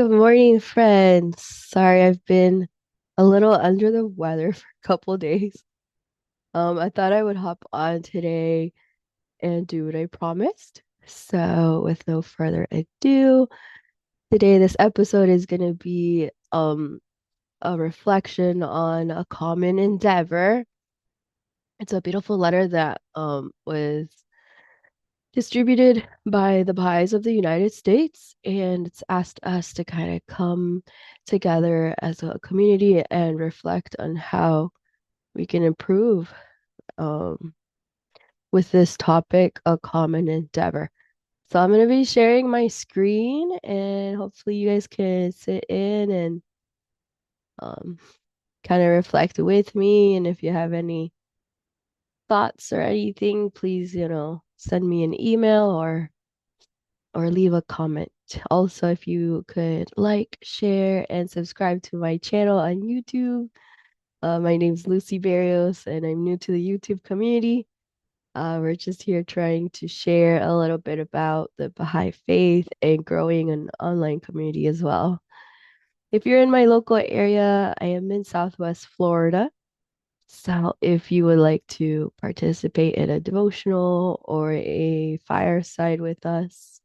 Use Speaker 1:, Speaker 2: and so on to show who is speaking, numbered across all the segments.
Speaker 1: Good morning, friends. Sorry, I've been a little under the weather for a couple days. I thought I would hop on today and do what I promised. So, with no further ado, today this episode is going to be a reflection on a common endeavor. It's a beautiful letter that was distributed by the Baha'is of the United States, and it's asked us to kind of come together as a community and reflect on how we can improve um, with this topic, a common endeavor. So I'm going to be sharing my screen, and hopefully you guys can sit in and um, kind of reflect with me. And if you have any thoughts or anything, please, send me an email or leave a comment. Also, if you could like, share, and subscribe to my channel on YouTube. My name's Lucy Barrios, and I'm new to the YouTube community. We're just here trying to share a little bit about the Baha'i faith and growing an online community as well. If you're in my local area, I am in Southwest Florida. So if you would like to participate in a devotional or a fireside with us,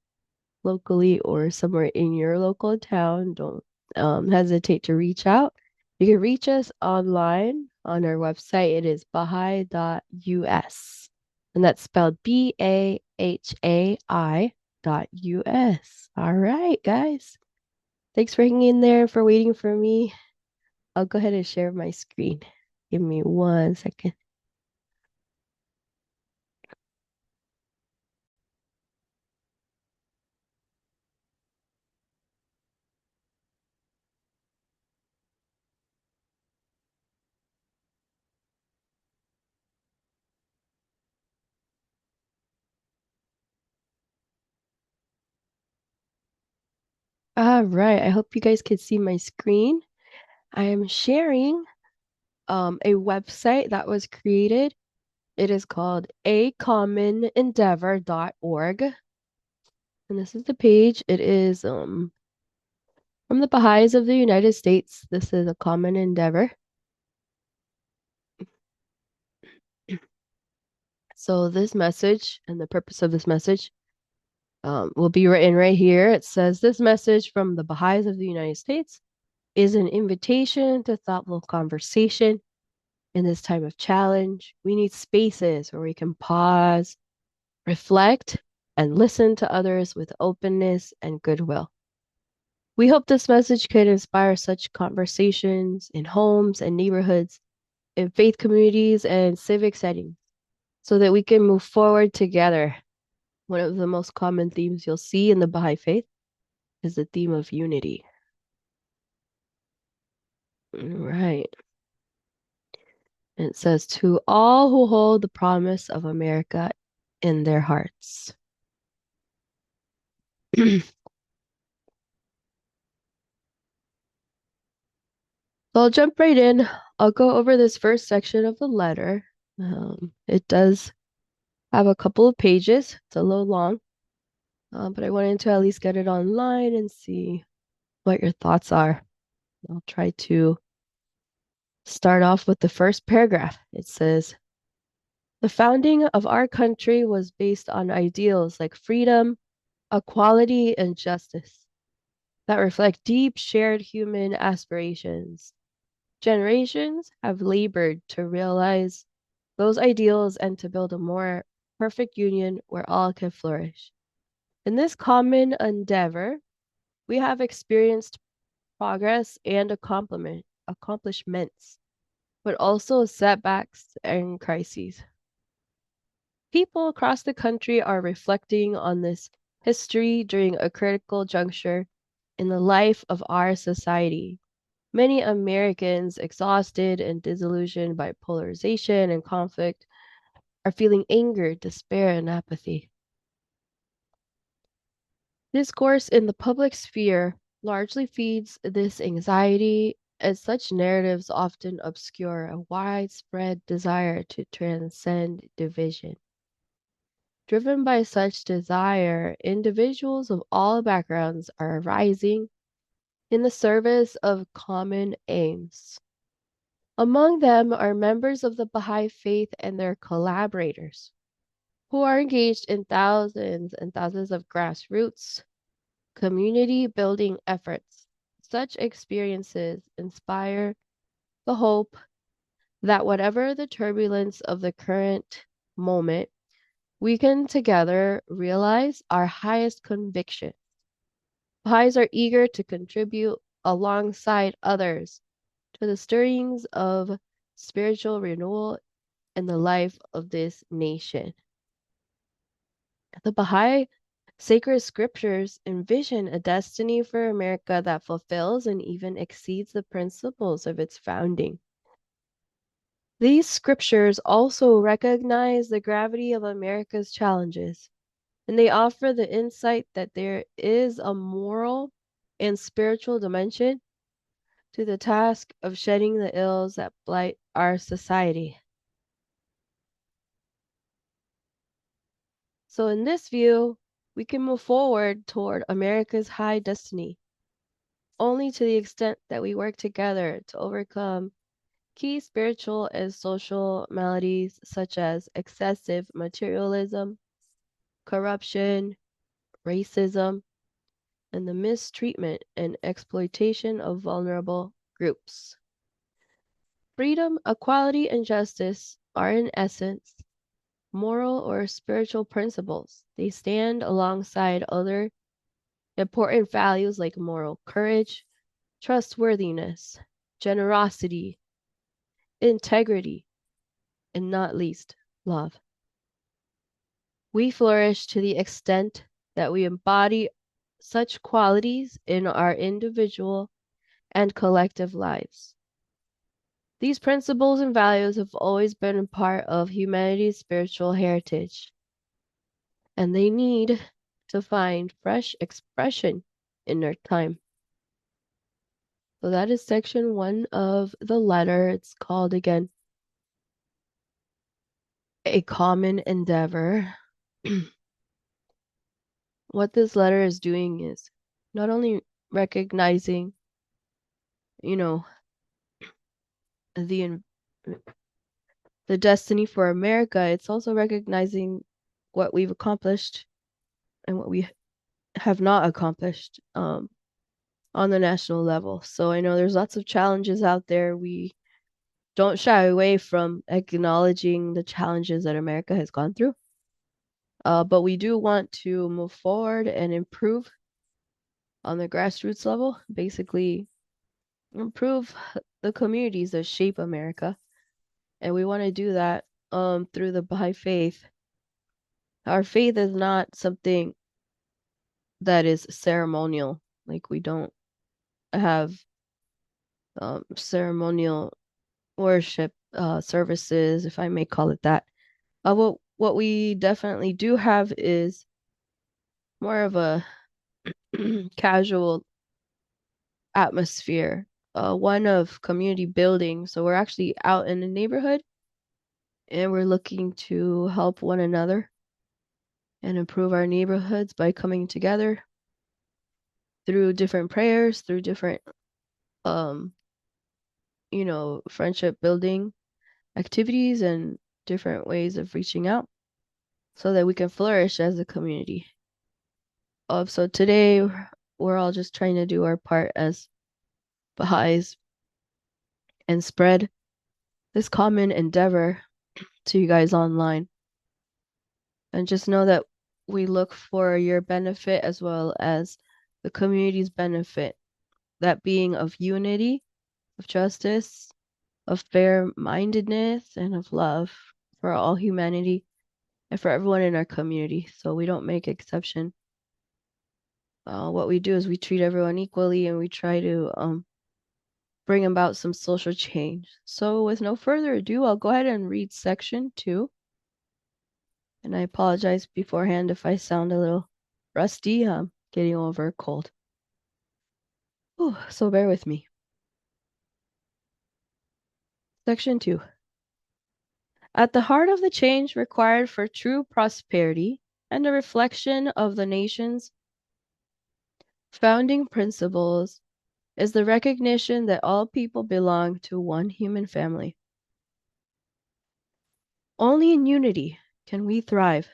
Speaker 1: locally or somewhere in your local town, don't hesitate to reach out. You can reach us online on our website. It is Baha'i.us. And that's spelled BAHAI.us. All right, guys. Thanks for hanging in there, for waiting for me. I'll go ahead and share my screen. Give me 1 second. All right. I hope you guys can see my screen. I am sharing a website that was created. It is called acommonendeavor.org. And this is the page. It is from the Baha'is of the United States. This is a common endeavor. So this message and the purpose of this message will be written right here. It says this message from the Baha'is of the United States is an invitation to thoughtful conversation in this time of challenge. We need spaces where we can pause, reflect, and listen to others with openness and goodwill. We hope this message could inspire such conversations in homes and neighborhoods, in faith communities and civic settings, so that we can move forward together. One of the most common themes you'll see in the Baha'i faith is the theme of unity. Right. And it says, to all who hold the promise of America in their hearts. So I'll jump right in. I'll go over this first section of the letter. It does have a couple of pages. It's a little long, but I wanted to at least get it online and see what your thoughts are. I'll try to start off with the first paragraph. It says, the founding of our country was based on ideals like freedom, equality, and justice that reflect deep shared human aspirations. Generations have labored to realize those ideals and to build a more perfect union where all can flourish. In this common endeavor, we have experienced progress and accomplishments, but also setbacks and crises. People across the country are reflecting on this history during a critical juncture in the life of our society. Many Americans, exhausted and disillusioned by polarization and conflict, are feeling anger, despair, and apathy. Discourse in the public sphere largely feeds this anxiety, as such narratives often obscure a widespread desire to transcend division. Driven by such desire, individuals of all backgrounds are rising in the service of common aims. Among them are members of the Baha'i Faith and their collaborators, who are engaged in thousands and thousands of grassroots community building efforts. Such experiences inspire the hope that whatever the turbulence of the current moment, we can together realize our highest conviction. Baha'is are eager to contribute alongside others to the stirrings of spiritual renewal in the life of this nation. The Baha'i sacred scriptures envision a destiny for America that fulfills and even exceeds the principles of its founding. These scriptures also recognize the gravity of America's challenges, and they offer the insight that there is a moral and spiritual dimension to the task of shedding the ills that blight our society. So, in this view, we can move forward toward America's high destiny only to the extent that we work together to overcome key spiritual and social maladies such as excessive materialism, corruption, racism, and the mistreatment and exploitation of vulnerable groups. Freedom, equality, and justice are, in essence, moral or spiritual principles. They stand alongside other important values like moral courage, trustworthiness, generosity, integrity, and not least, love. We flourish to the extent that we embody such qualities in our individual and collective lives. These principles and values have always been a part of humanity's spiritual heritage, and they need to find fresh expression in our time. So that is section 1 of the letter. It's called again, A Common Endeavor. What this letter is doing is not only recognizing, you know, the the destiny for America, it's also recognizing what we've accomplished and what we have not accomplished on the national level. So I know there's lots of challenges out there. We don't shy away from acknowledging the challenges that America has gone through. But we do want to move forward and improve on the grassroots level, basically improve the communities that shape America. And we want to do that through the Baha'i faith. Our faith is not something that is ceremonial. Like we don't have ceremonial worship services, if I may call it that. What we definitely do have is more of a casual atmosphere, one of community building. So we're actually out in the neighborhood and we're looking to help one another and improve our neighborhoods by coming together through different prayers, through different um, friendship building activities and different ways of reaching out so that we can flourish as a community. So today we're all just trying to do our part as Baha'is and spread this common endeavor to you guys online. And just know that we look for your benefit as well as the community's benefit, that being of unity, of justice, of fair-mindedness, and of love for all humanity and for everyone in our community. So we don't make exception. What we do is we treat everyone equally and we try to bring about some social change. So with no further ado, I'll go ahead and read section 2. And I apologize beforehand if I sound a little rusty. I'm getting over a cold. Ooh, so bear with me. Section 2. At the heart of the change required for true prosperity and a reflection of the nation's founding principles is the recognition that all people belong to one human family. Only in unity can we thrive.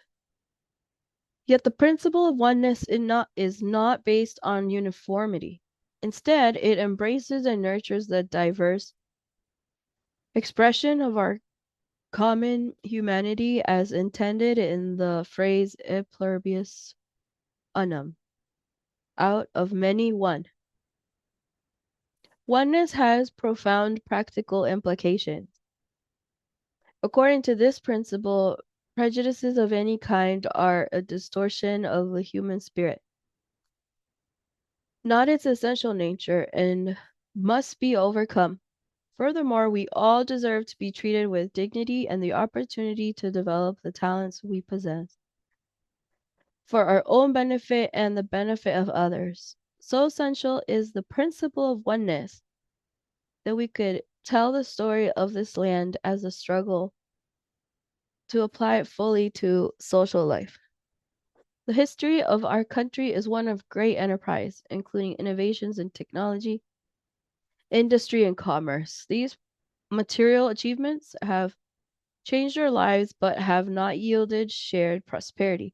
Speaker 1: Yet the principle of oneness is not based on uniformity. Instead, it embraces and nurtures the diverse expression of our common humanity as intended in the phrase e pluribus unum, out of many one. Oneness has profound practical implications. According to this principle, prejudices of any kind are a distortion of the human spirit, not its essential nature, and must be overcome. Furthermore, we all deserve to be treated with dignity and the opportunity to develop the talents we possess for our own benefit and the benefit of others. So essential is the principle of oneness that we could tell the story of this land as a struggle to apply it fully to social life. The history of our country is one of great enterprise, including innovations in technology, industry, and commerce. These material achievements have changed our lives but have not yielded shared prosperity,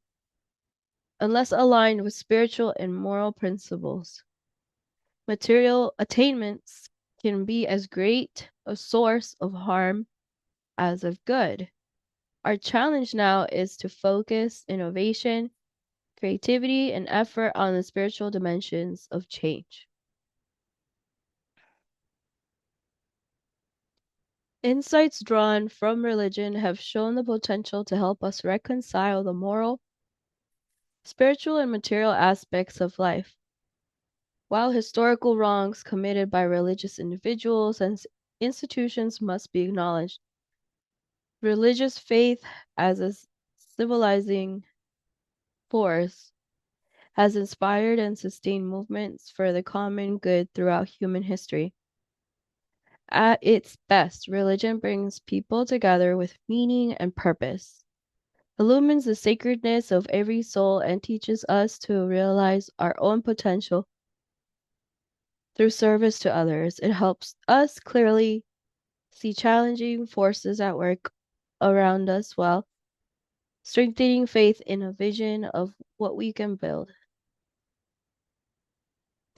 Speaker 1: unless aligned with spiritual and moral principles. Material attainments can be as great a source of harm as of good. Our challenge now is to focus innovation, creativity, and effort on the spiritual dimensions of change. Insights drawn from religion have shown the potential to help us reconcile the moral, spiritual, and material aspects of life. While historical wrongs committed by religious individuals and institutions must be acknowledged, religious faith as a civilizing force has inspired and sustained movements for the common good throughout human history. At its best, religion brings people together with meaning and purpose, illumines the sacredness of every soul, and teaches us to realize our own potential through service to others. It helps us clearly see challenging forces at work around us while strengthening faith in a vision of what we can build.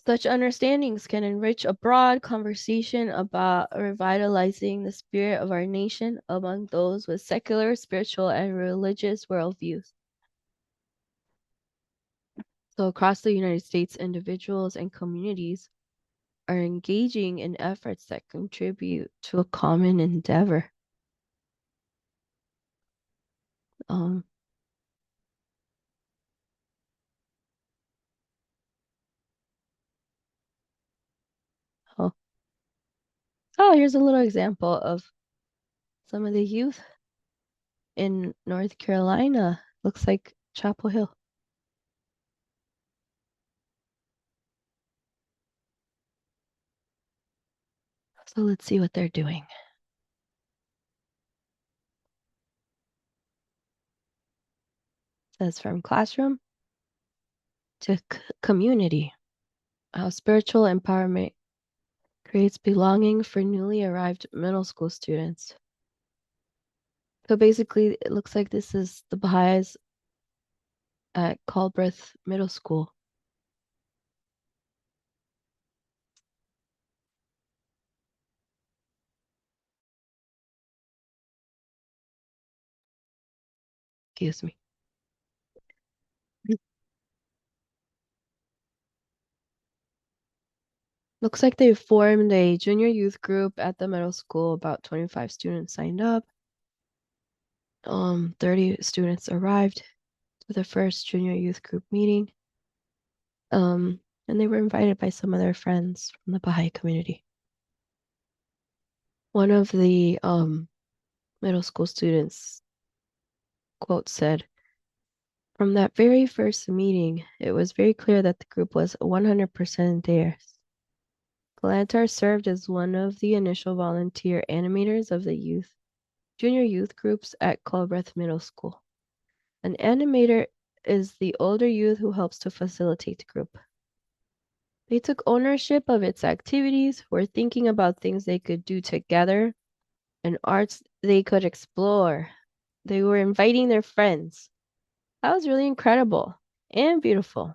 Speaker 1: Such understandings can enrich a broad conversation about revitalizing the spirit of our nation among those with secular, spiritual, and religious worldviews. So, across the United States, individuals and communities are engaging in efforts that contribute to a common endeavor. Um, oh, here's a little example of some of the youth in North Carolina. Looks like Chapel Hill. So let's see what they're doing. It says from classroom to community, how spiritual empowerment creates belonging for newly arrived middle school students. So basically, it looks like this is the Baha'is at Culbreth Middle School. Excuse me. Looks like they formed a junior youth group at the middle school. About 25 students signed up. 30 students arrived to the first junior youth group meeting. And they were invited by some of their friends from the Baha'i community. One of the middle school students, quote, said, "From that very first meeting, it was very clear that the group was 100% theirs." Galantar served as one of the initial volunteer animators of the junior youth groups at Culbreth Middle School. An animator is the older youth who helps to facilitate the group. They took ownership of its activities, were thinking about things they could do together and arts they could explore. They were inviting their friends. That was really incredible and beautiful.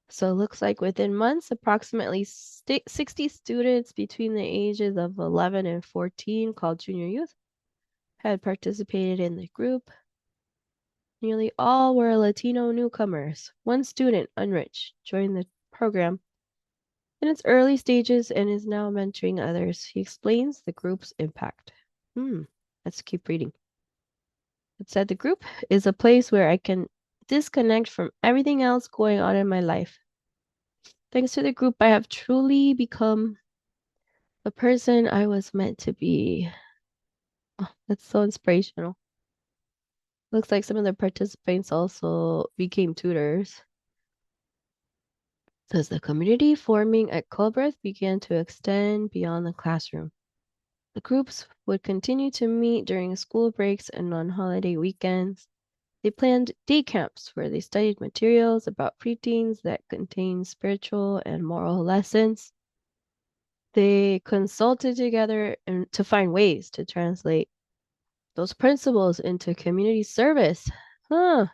Speaker 1: So it looks like within months, approximately 60 students between the ages of 11 and 14, called junior youth, had participated in the group. Nearly all were Latino newcomers. One student, Unrich, joined the program in its early stages and is now mentoring others. He explains the group's impact. Let's keep reading. It said the group is a place where I can disconnect from everything else going on in my life. Thanks to the group, I have truly become the person I was meant to be. Oh, that's so inspirational. Looks like some of the participants also became tutors. Says the community forming at Culbreth began to extend beyond the classroom. The groups would continue to meet during school breaks and on holiday weekends. They planned day camps where they studied materials about preteens that contained spiritual and moral lessons. They consulted together and to find ways to translate those principles into community service. Huh.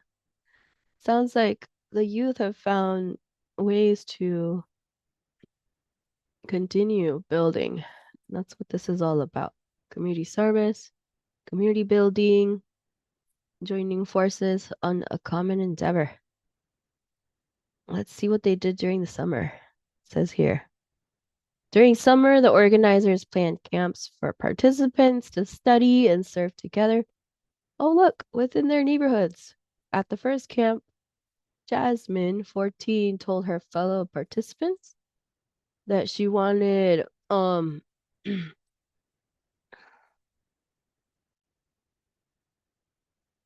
Speaker 1: Sounds like the youth have found ways to continue building. That's what this is all about. Community service, community building, joining forces on a common endeavor. Let's see what they did during the summer. It says here. During summer, the organizers planned camps for participants to study and serve together. Oh, look, within their neighborhoods. At the first camp, Jasmine, 14, told her fellow participants that she wanted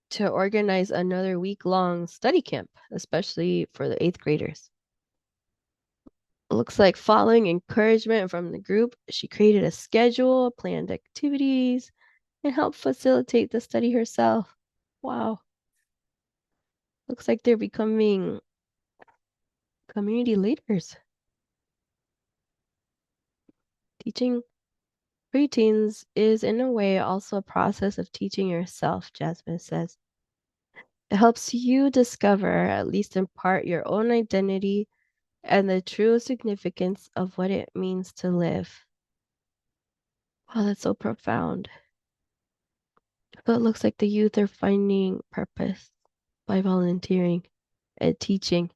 Speaker 1: to organize another week-long study camp, especially for the 8th graders. Looks like following encouragement from the group, she created a schedule, planned activities, and helped facilitate the study herself. Wow. Looks like they're becoming community leaders. Teaching preteens is, in a way, also a process of teaching yourself, Jasmine says. It helps you discover, at least in part, your own identity and the true significance of what it means to live. Wow, that's so profound. But it looks like the youth are finding purpose by volunteering and teaching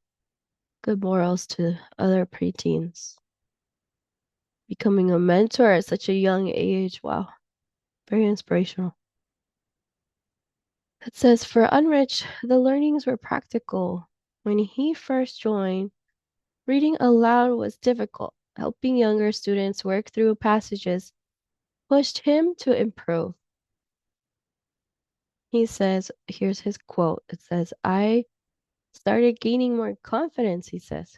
Speaker 1: good morals to other preteens. Becoming a mentor at such a young age. Wow, very inspirational. It says for Unrich, the learnings were practical. When he first joined, reading aloud was difficult. Helping younger students work through passages pushed him to improve. He says, here's his quote. It says, I started gaining more confidence, he says.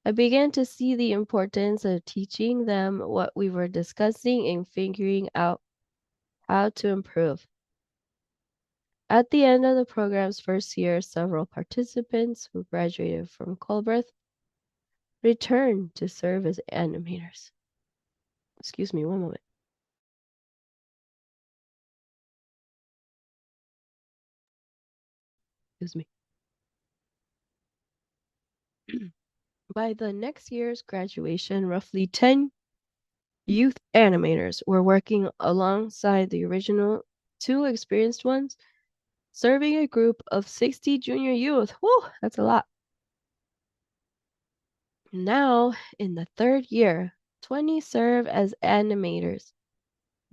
Speaker 1: I began to see the importance of teaching them what we were discussing and figuring out how to improve. At the end of the program's first year, several participants who graduated from Culbreth returned to serve as animators. Excuse me, one moment. Excuse me. By the next year's graduation, roughly 10 youth animators were working alongside the original 2 experienced ones, serving a group of 60 junior youth. Whew, that's a lot. Now, in the 3rd year, 20 serve as animators.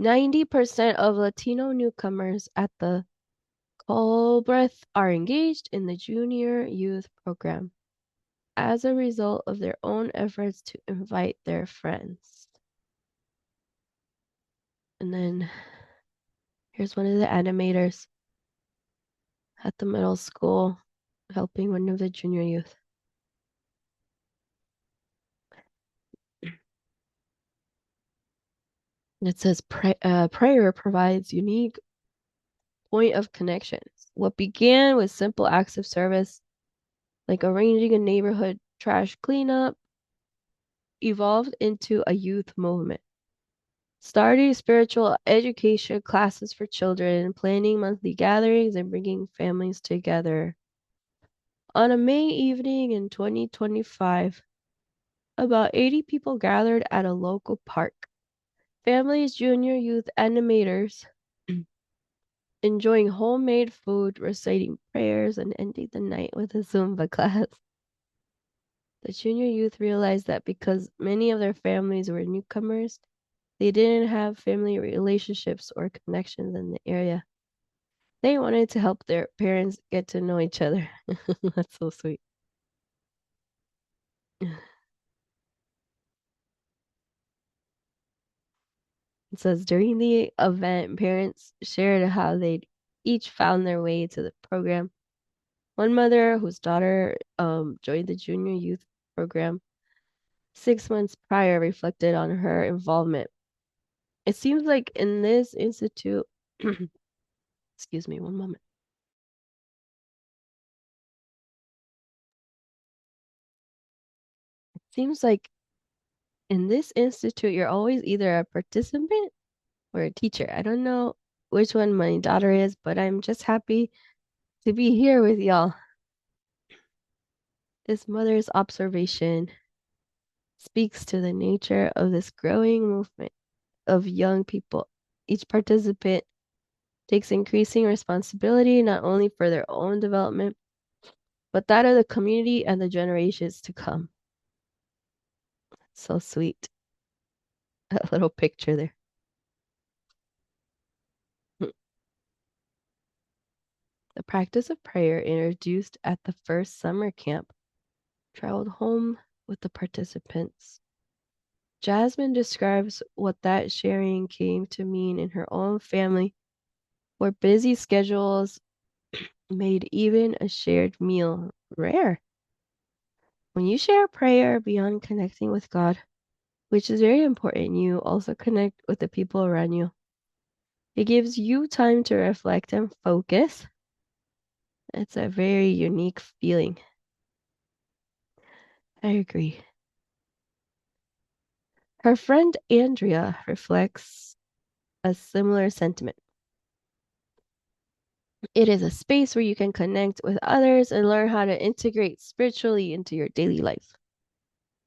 Speaker 1: 90% of Latino newcomers at the Culbreth are engaged in the junior youth program as a result of their own efforts to invite their friends. And then here's one of the animators at the middle school helping one of the junior youth. It says prayer provides unique point of connections. What began with simple acts of service, like arranging a neighborhood trash cleanup, evolved into a youth movement. Starting spiritual education classes for children, planning monthly gatherings, and bringing families together. On a May evening in 2025, about 80 people gathered at a local park. Families, junior youth animators, enjoying homemade food, reciting prayers, and ending the night with a Zumba class. The junior youth realized that because many of their families were newcomers, they didn't have family relationships or connections in the area. They wanted to help their parents get to know each other. That's so sweet. It says during the event, parents shared how they'd each found their way to the program. One mother whose daughter joined the junior youth program 6 months prior reflected on her involvement. It seems like in this institute, excuse me, one moment. It seems like in this institute, you're always either a participant or a teacher. I don't know which one my daughter is, but I'm just happy to be here with y'all. This mother's observation speaks to the nature of this growing movement of young people. Each participant takes increasing responsibility not only for their own development, but that of the community and the generations to come. So sweet. A little picture there. The practice of prayer introduced at the first summer camp traveled home with the participants. Jasmine describes what that sharing came to mean in her own family, where busy schedules made even a shared meal rare. When you share prayer beyond connecting with God, which is very important, you also connect with the people around you. It gives you time to reflect and focus. It's a very unique feeling. I agree. Her friend Andrea reflects a similar sentiment. It is a space where you can connect with others and learn how to integrate spiritually into your daily life.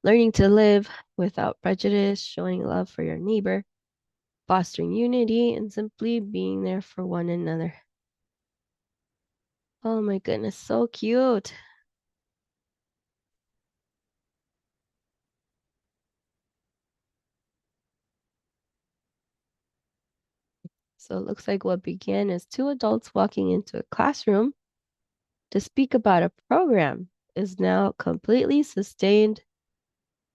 Speaker 1: Learning to live without prejudice, showing love for your neighbor, fostering unity, and simply being there for one another. Oh my goodness, so cute. So it looks like what began as two adults walking into a classroom to speak about a program is now completely sustained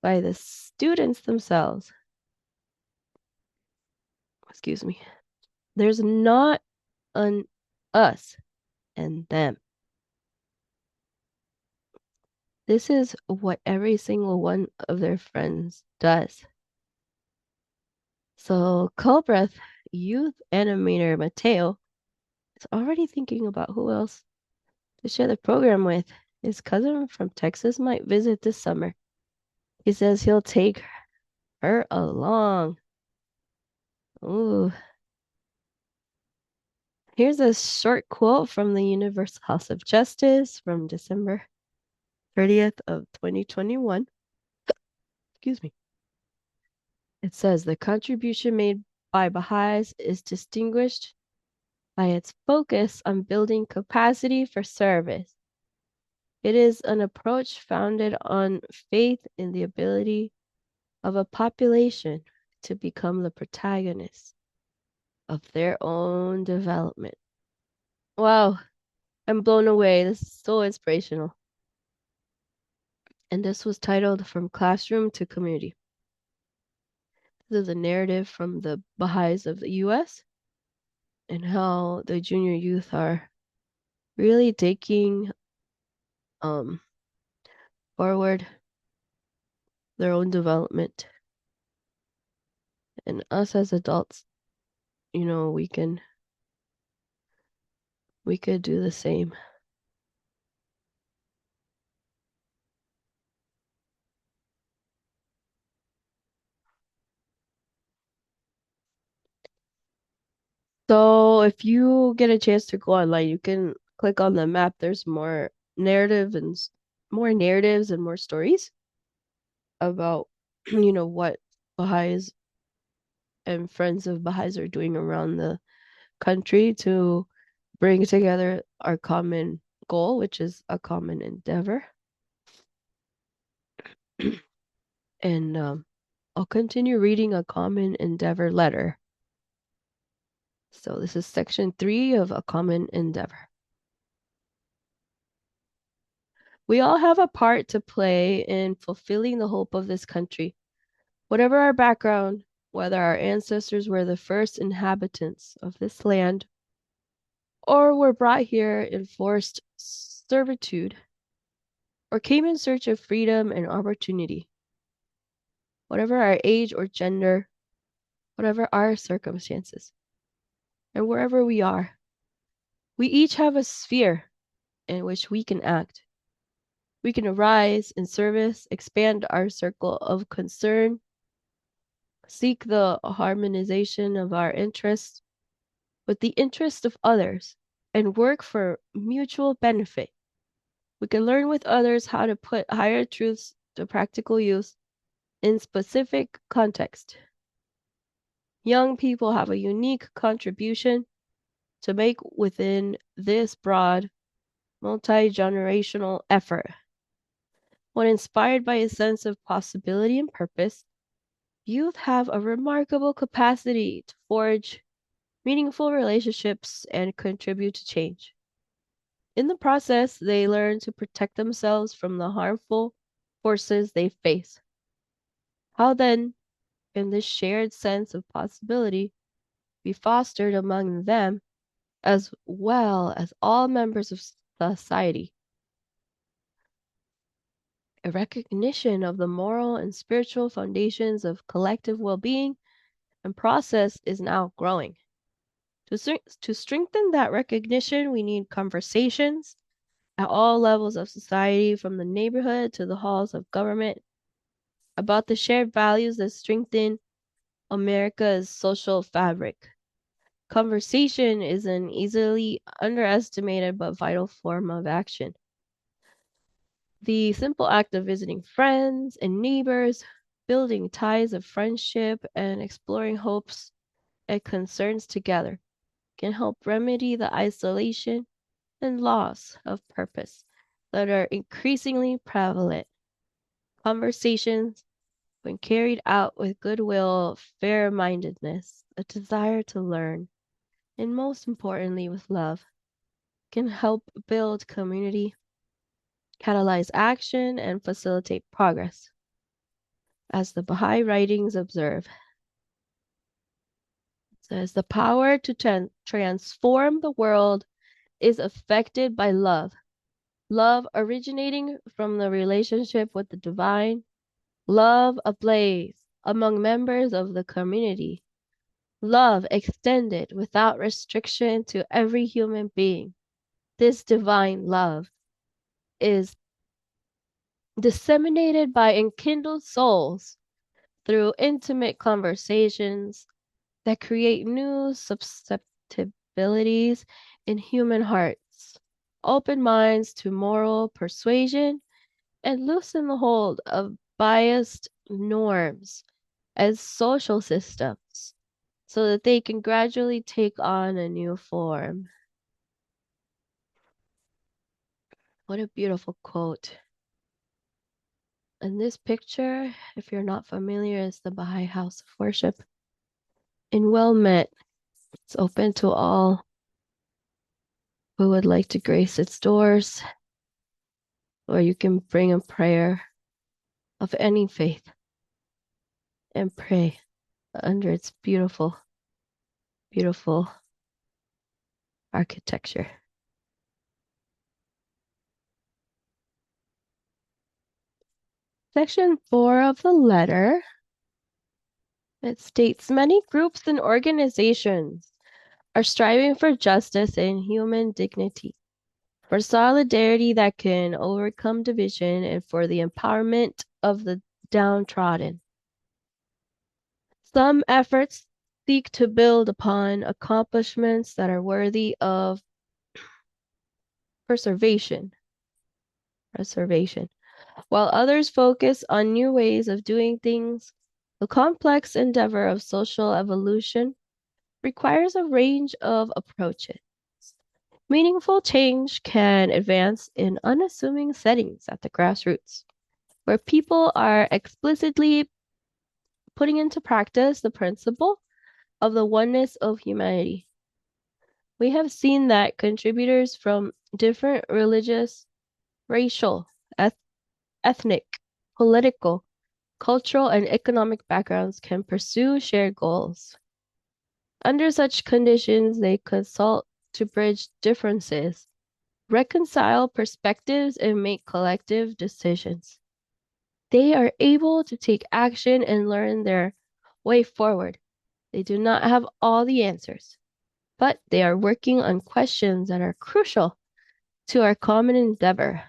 Speaker 1: by the students themselves. Excuse me. There's not an us and them. This is what every single one of their friends does. So Culbreth youth animator Mateo is already thinking about who else to share the program with. His cousin from Texas might visit this summer. He says he'll take her along. Ooh. Here's a short quote from the Universal House of Justice from December 30th of 2021. Excuse me. It says the contribution made by Baha'is is distinguished by its focus on building capacity for service. It is an approach founded on faith in the ability of a population to become the protagonist of their own development. Wow, I'm blown away. This is so inspirational. And this was titled From Classroom to Community. This is a narrative from the Baha'is of the US and how the junior youth are really taking forward their own development. And us as adults, we could do the same. So if you get a chance to go online, you can click on the map. There's more narrative and more narratives and more stories about, what Baha'is and friends of Baha'is are doing around the country to bring together our common goal, which is a common endeavor. And I'll continue reading a common endeavor letter. So this is section 3 of a common endeavor. We all have a part to play in fulfilling the hope of this country. Whatever our background, whether our ancestors were the first inhabitants of this land or were brought here in forced servitude or came in search of freedom and opportunity, whatever our age or gender, whatever our circumstances, and wherever we are, we each have a sphere in which we can act. We can arise in service, expand our circle of concern, seek the harmonization of our interests with the interest of others, and work for mutual benefit. We can learn with others how to put higher truths to practical use in specific context. Young people have a unique contribution to make within this broad, multi-generational effort. When inspired by a sense of possibility and purpose, youth have a remarkable capacity to forge meaningful relationships and contribute to change. In the process, they learn to protect themselves from the harmful forces they face. How then can this shared sense of possibility be fostered among them as well as all members of society? A recognition of the moral and spiritual foundations of collective well-being and process is now growing. To strengthen that recognition, we need conversations at all levels of society, from the neighborhood to the halls of government, about the shared values that strengthen America's social fabric. Conversation is an easily underestimated but vital form of action. The simple act of visiting friends and neighbors, building ties of friendship, and exploring hopes and concerns together can help remedy the isolation and loss of purpose that are increasingly prevalent. Conversations, when carried out with goodwill, fair-mindedness, a desire to learn, and most importantly with love, can help build community, catalyze action, and facilitate progress. As the Baha'i writings observe, it says the power to transform the world is affected by love. Love originating from the relationship with the divine, love ablaze among members of the community, love extended without restriction to every human being. This divine love is disseminated by enkindled souls through intimate conversations that create new susceptibilities in human hearts, open minds to moral persuasion, and loosen the hold of biased norms as social systems so that they can gradually take on a new form. What a beautiful quote. And this picture, if you're not familiar, is the Baha'i House of Worship in Wilmette. It's open to all who would like to grace its doors, or you can bring a prayer of any faith and pray under its beautiful, beautiful architecture. Section 4 of the letter, it states many groups and organizations are striving for justice and human dignity, for solidarity that can overcome division, and for the empowerment of the downtrodden. Some efforts seek to build upon accomplishments that are worthy of preservation, preservation, while others focus on new ways of doing things. The complex endeavor of social evolution requires a range of approaches. Meaningful change can advance in unassuming settings at the grassroots, where people are explicitly putting into practice the principle of the oneness of humanity. We have seen that contributors from different religious, racial, eth- ethnic, political, cultural, and economic backgrounds can pursue shared goals. Under such conditions, they consult to bridge differences, reconcile perspectives, and make collective decisions. They are able to take action and learn their way forward. They do not have all the answers, but they are working on questions that are crucial to our common endeavor.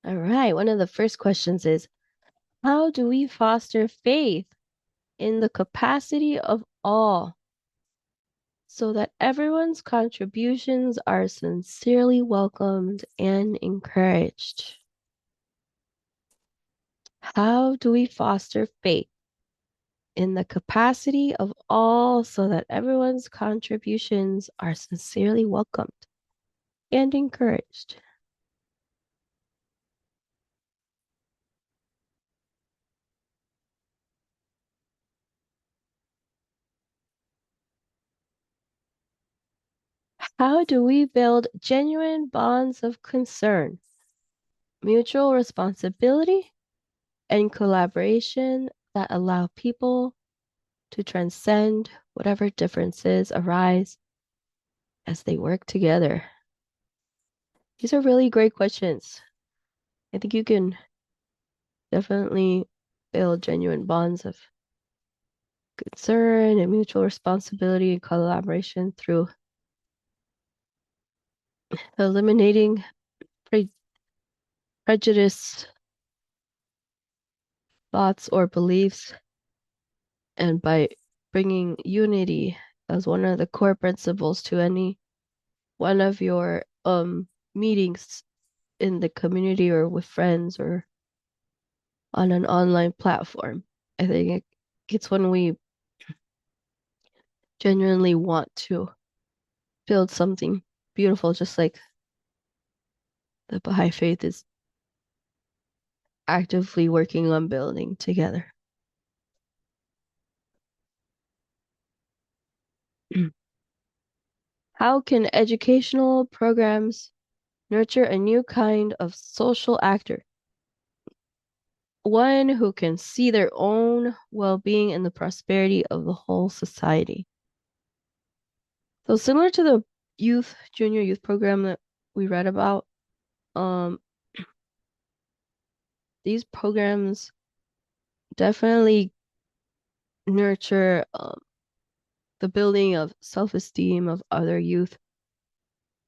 Speaker 1: All right, one of the first questions is, how do we foster faith in the capacity of all so that everyone's contributions are sincerely welcomed and encouraged? How do we foster faith in the capacity of all so that everyone's contributions are sincerely welcomed and encouraged? How do we build genuine bonds of concern, mutual responsibility, and collaboration that allow people to transcend whatever differences arise as they work together? These are really great questions. I think you can definitely build genuine bonds of concern and mutual responsibility and collaboration through eliminating pre prejudice, thoughts, or beliefs, and by bringing unity as one of the core principles to any one of your meetings in the community or with friends or on an online platform. I think it's when we genuinely want to build something beautiful, just like the Baha'i Faith is actively working on building together. How can educational programs nurture a new kind of social actor? One who can see their own well-being and the prosperity of the whole society. So similar to the junior youth program that we read about, um, these programs definitely nurture the building of self-esteem of other youth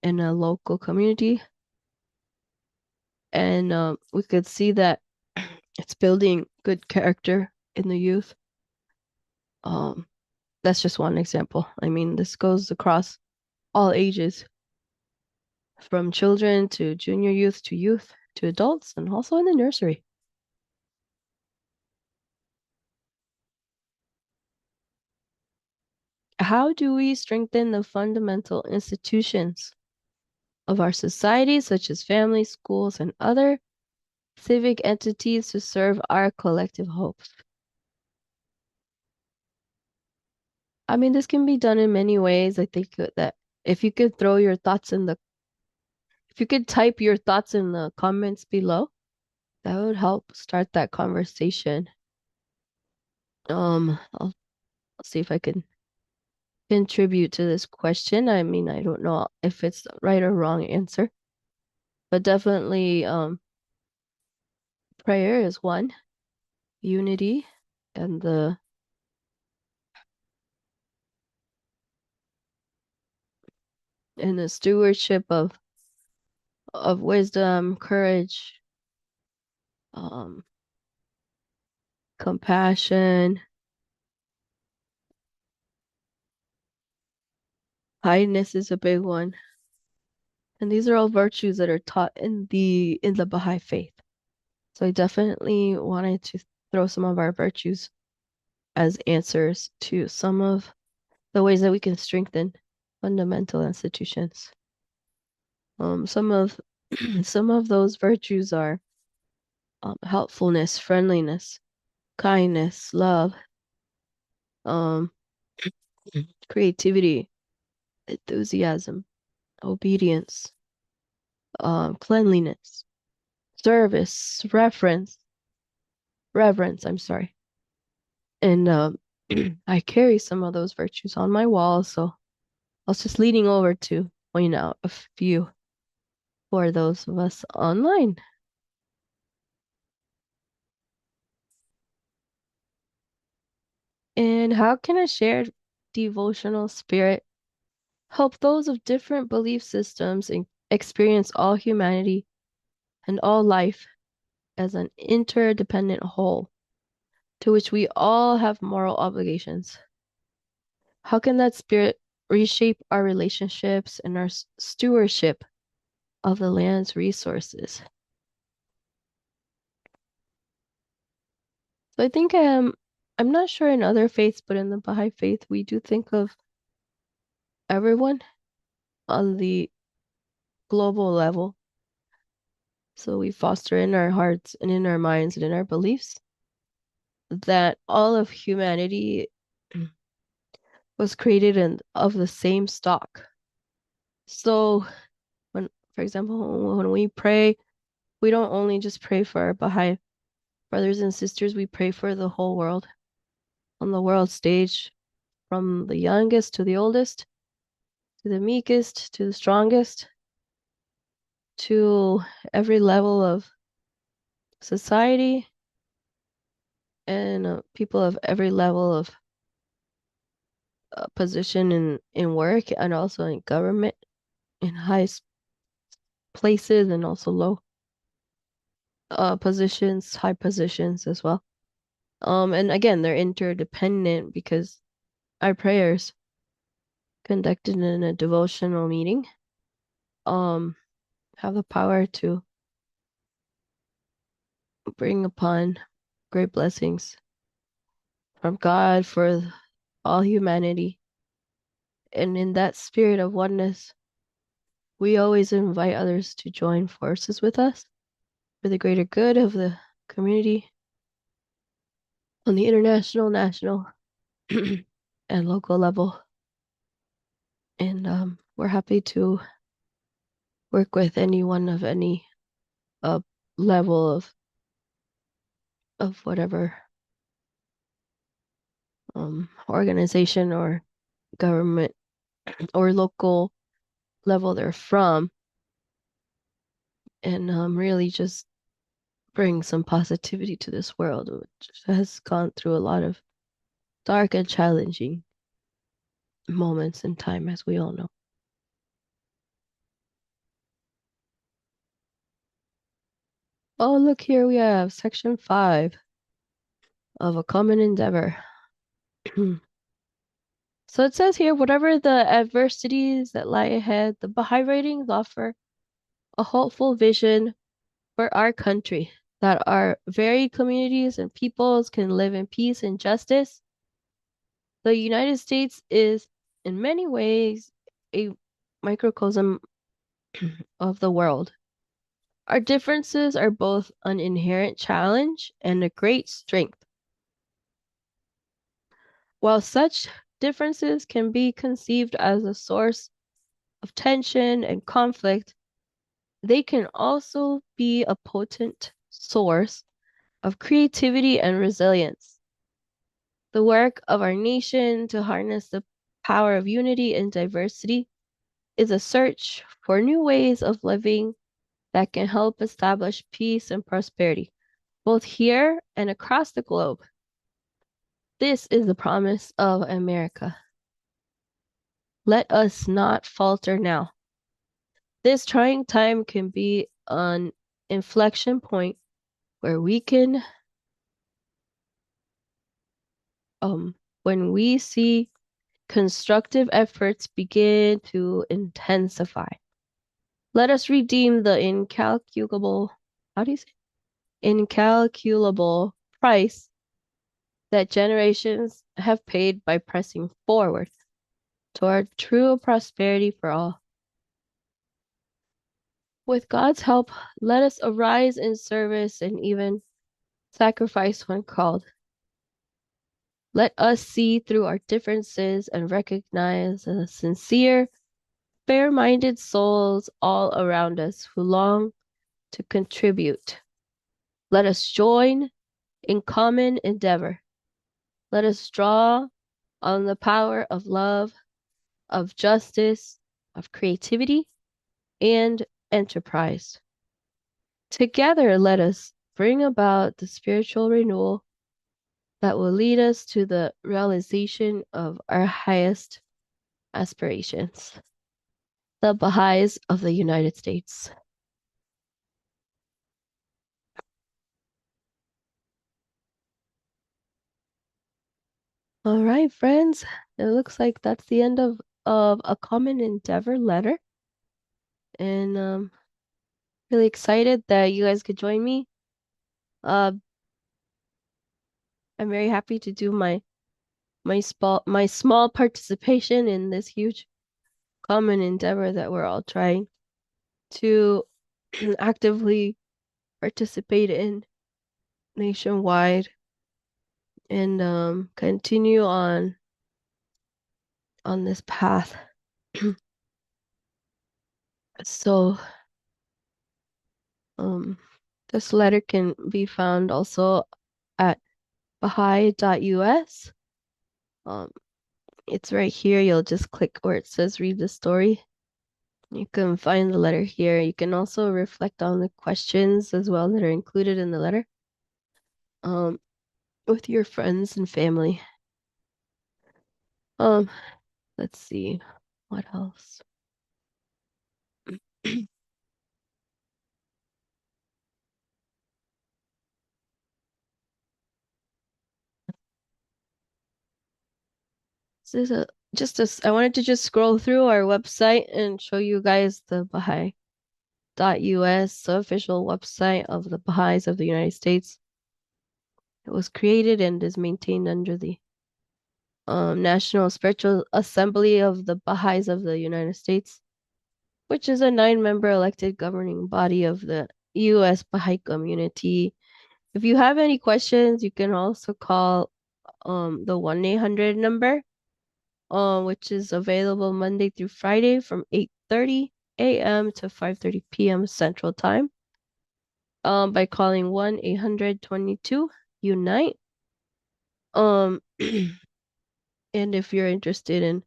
Speaker 1: in a local community. And we could see that it's building good character in the youth. Um, that's just one example. I mean, this goes across all ages, from children to junior youth to adults, and also in the nursery. How do we strengthen the fundamental institutions of our society, such as families, schools, and other civic entities to serve our collective hopes? I mean, this can be done in many ways. I think that if you could throw your thoughts in the, if you could type your thoughts in the comments below, that would help start that conversation. I'll see if I can contribute to this question. I mean, I don't know if it's the right or wrong answer, but definitely, prayer is one, unity, and the and the stewardship of wisdom, courage, um, compassion, kindness is a big one. And these are all virtues that are taught in the Baha'i faith. So I definitely wanted to throw some of our virtues as answers to some of the ways that we can strengthen fundamental institutions. Some of some of those virtues are helpfulness, friendliness, kindness, love, um, creativity, enthusiasm, obedience, cleanliness, service, reverence, I'm sorry. And I carry some of those virtues on my wall, so I was just leading over to point out a few for those of us online. And how can a shared devotional spirit help those of different belief systems experience all humanity and all life as an interdependent whole to which we all have moral obligations? How can that spirit reshape our relationships and our stewardship of the land's resources? So I think I'm not sure in other faiths, but in the Baha'i faith, we do think of everyone on the global level. So we foster in our hearts and in our minds and in our beliefs that all of humanity was created of the same stock. So when, for example, when we pray, we don't only just pray for our Baha'i brothers and sisters, we pray for the whole world on the world stage, from the youngest to the oldest, to the meekest, to the strongest, to every level of society and people of every level of position in work and also in government, in high places and also low positions, high positions as well. And again, they're interdependent because our prayers conducted in a devotional meeting um have the power to bring upon great blessings from God for all humanity. And in that spirit of oneness, we always invite others to join forces with us for the greater good of the community on the international, national, and local level. And we're happy to work with anyone of any uh, level of whatever organization or government or local level they're from, and really just bring some positivity to this world, which has gone through a lot of dark and challenging moments in time, as we all know. Oh, look here we have section 5 of A Common Endeavor. So it says here, whatever the adversities that lie ahead, the Baha'i writings offer a hopeful vision for our country, that our varied communities and peoples can live in peace and justice. The United States is, in many ways, a microcosm of the world. Our differences are both an inherent challenge and a great strength. While such differences can be conceived as a source of tension and conflict, they can also be a potent source of creativity and resilience. The work of our nation to harness the power of unity and diversity is a search for new ways of living that can help establish peace and prosperity, both here and across the globe. This is the promise of America. let us not falter now. This trying time can be an inflection point where we can, when we see constructive efforts begin to intensify. Let us redeem the incalculable, how do you say? Incalculable price that generations have paid by pressing forward toward true prosperity for all. With God's help, let us arise in service and even sacrifice when called. Let us see through our differences and recognize the sincere, fair-minded souls all around us who long to contribute. Let us join in common endeavor. Let us draw on the power of love, of justice, of creativity, and enterprise. Together, let us bring about the spiritual renewal that will lead us to the realization of our highest aspirations. The Baha'is of the United States. All right, friends. It looks like that's the end of a common endeavor letter. And really excited that you guys could join me. Uh, I'm very happy to do my small participation in this huge common endeavor that we're all trying to actively participate in nationwide and continue on this path. So this letter can be found also at Baha'i.us. It's right here. You'll just click where it says read the story. You can find the letter here. You can also reflect on the questions as well that are included in the letter with your friends and family. Let's see what else. This is I wanted to just scroll through our website and show you guys the Baha'i.us official website of the Baha'is of the United States. It was created and is maintained under the National Spiritual Assembly of the Baha'is of the United States, which is a 9-member elected governing body of the U.S. Baha'i community. If you have any questions, you can also call the 1-800 number, which is available Monday through Friday from 8:30 a.m. to 5:30 p.m. Central Time. By calling 1-800-22-UNITE. And if you're interested in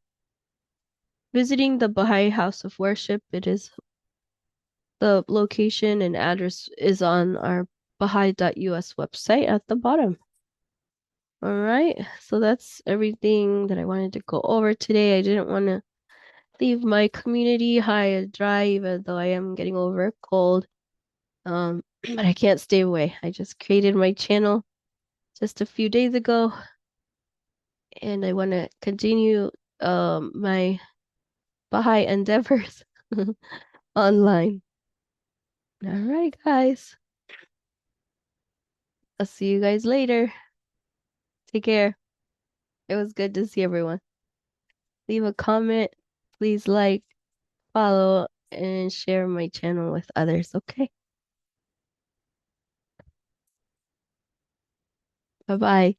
Speaker 1: visiting the Baha'i House of Worship, the location and address is on our Baha'i.us website at the bottom. All right, so that's everything that I wanted to go over today. I didn't want to leave my community high and dry, even though I am getting over a cold. But I can't stay away. I just created my channel just a few days ago, and I want to continue my Baha'i endeavors online. All right, guys. I'll see you guys later. Take care. It was good to see everyone. Leave a comment. Please like, follow, and share my channel with others, okay? Bye-bye.